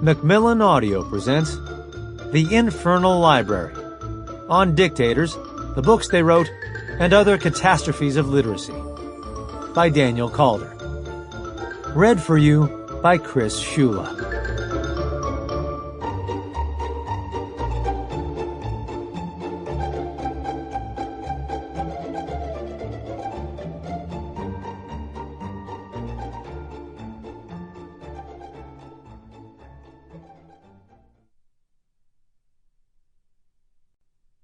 Macmillan Audio presents The Infernal Library, on Dictators, the books they wrote, and other catastrophes of literacy, by Daniel Kalder. Read for you by Ciulla.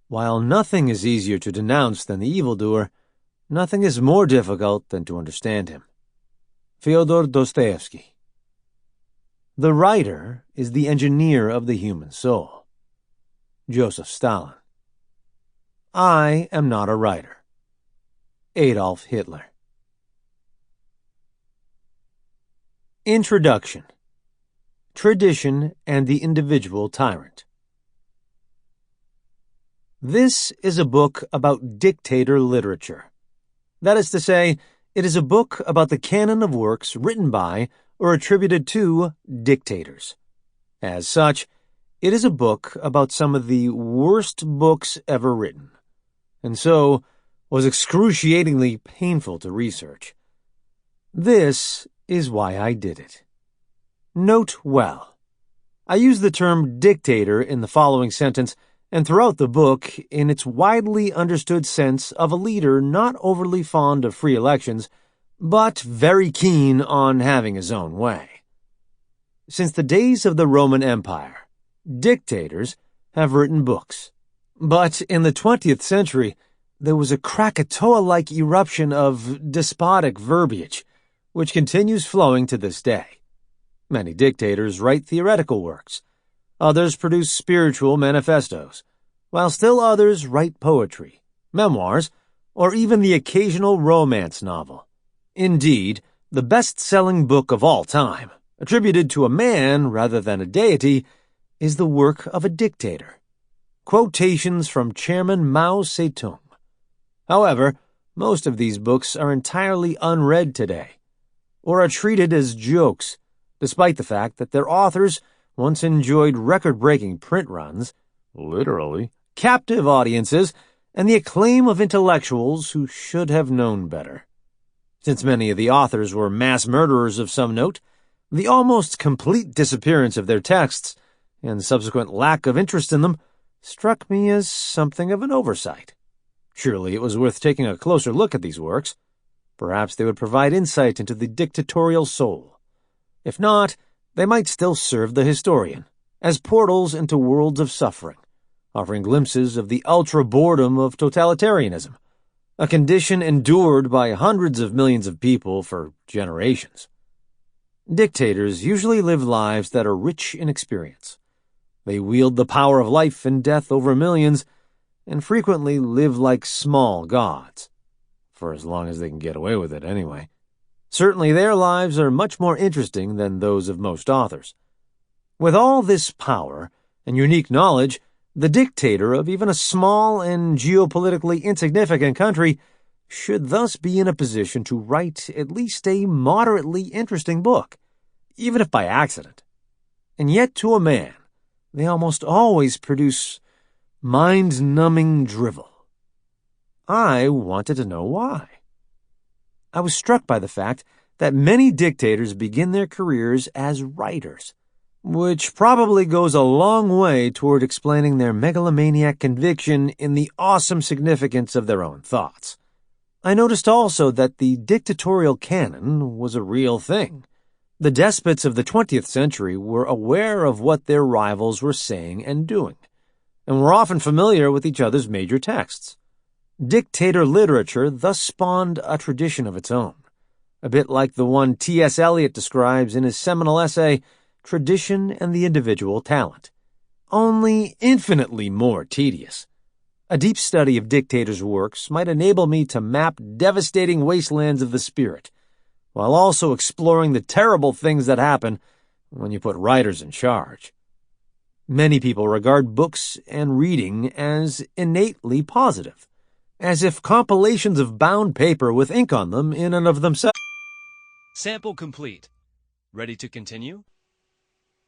While nothing is easier to denounce than the evildoer, nothing is more difficult than to understand him. Fyodor Dostoevsky. The writer is the engineer of the human soul. Joseph Stalin. I am not a writer. Adolf Hitler. Introduction. Tradition and the Individual Tyrant. This is a book about dictator literature. That is to say, it is a book about the canon of works written by or attributed to dictators. As such, it is a book about some of the worst books ever written, and so was excruciatingly painful to research. This is why I did it. Note well. I use the term dictator in the following sentence and throughout the book in its widely understood sense of a leader not overly fond of free elections, but very keen on having his own way. Since the days of the Roman Empire, dictators have written books. But in the 20th century, there was a Krakatoa-like eruption of despotic verbiage, which continues flowing to this day. Many dictators write theoretical works. Others produce spiritual manifestos, while still others write poetry, memoirs, or even the occasional romance novel. Indeed, the best-selling book of all time, attributed to a man rather than a deity, is the work of a dictator. Quotations from Chairman Mao Zedong. However, most of these books are entirely unread today, or are treated as jokes, despite the fact that their authors once enjoyed record-breaking print runs, literally, captive audiences, and the acclaim of intellectuals who should have known better. Since many of the authors were mass murderers of some note, the almost complete disappearance of their texts, and subsequent lack of interest in them, struck me as something of an oversight. Surely it was worth taking a closer look at these works. Perhaps they would provide insight into the dictatorial soul. If not, they might still serve the historian as portals into worlds of suffering, offering glimpses of the ultra-boredom of totalitarianism, a condition endured by hundreds of millions of people for generations. Dictators usually live lives that are rich in experience. They wield the power of life and death over millions, and frequently live like small gods, for as long as they can get away with it anyway. Certainly their lives are much more interesting than those of most authors. With all this power and unique knowledge, the dictator of even a small and geopolitically insignificant country should thus be in a position to write at least a moderately interesting book, even if by accident. And yet to a man, they almost always produce mind-numbing drivel. I wanted to know why. I was struck by the fact that many dictators begin their careers as writers, which probably goes a long way toward explaining their megalomaniac conviction in the awesome significance of their own thoughts. I noticed also that the dictatorial canon was a real thing. The despots of the 20th century were aware of what their rivals were saying and doing, and were often familiar with each other's major texts. Dictator literature thus spawned a tradition of its own, a bit like the one T.S. Eliot describes in his seminal essay, Tradition and the Individual Talent, only infinitely more tedious. A deep study of dictators' works might enable me to map devastating wastelands of the spirit, while also exploring the terrible things that happen when you put writers in charge. Many people regard books and reading as innately positive, as if compilations of bound paper with ink on them in and of themselves. Sample complete. Ready to continue?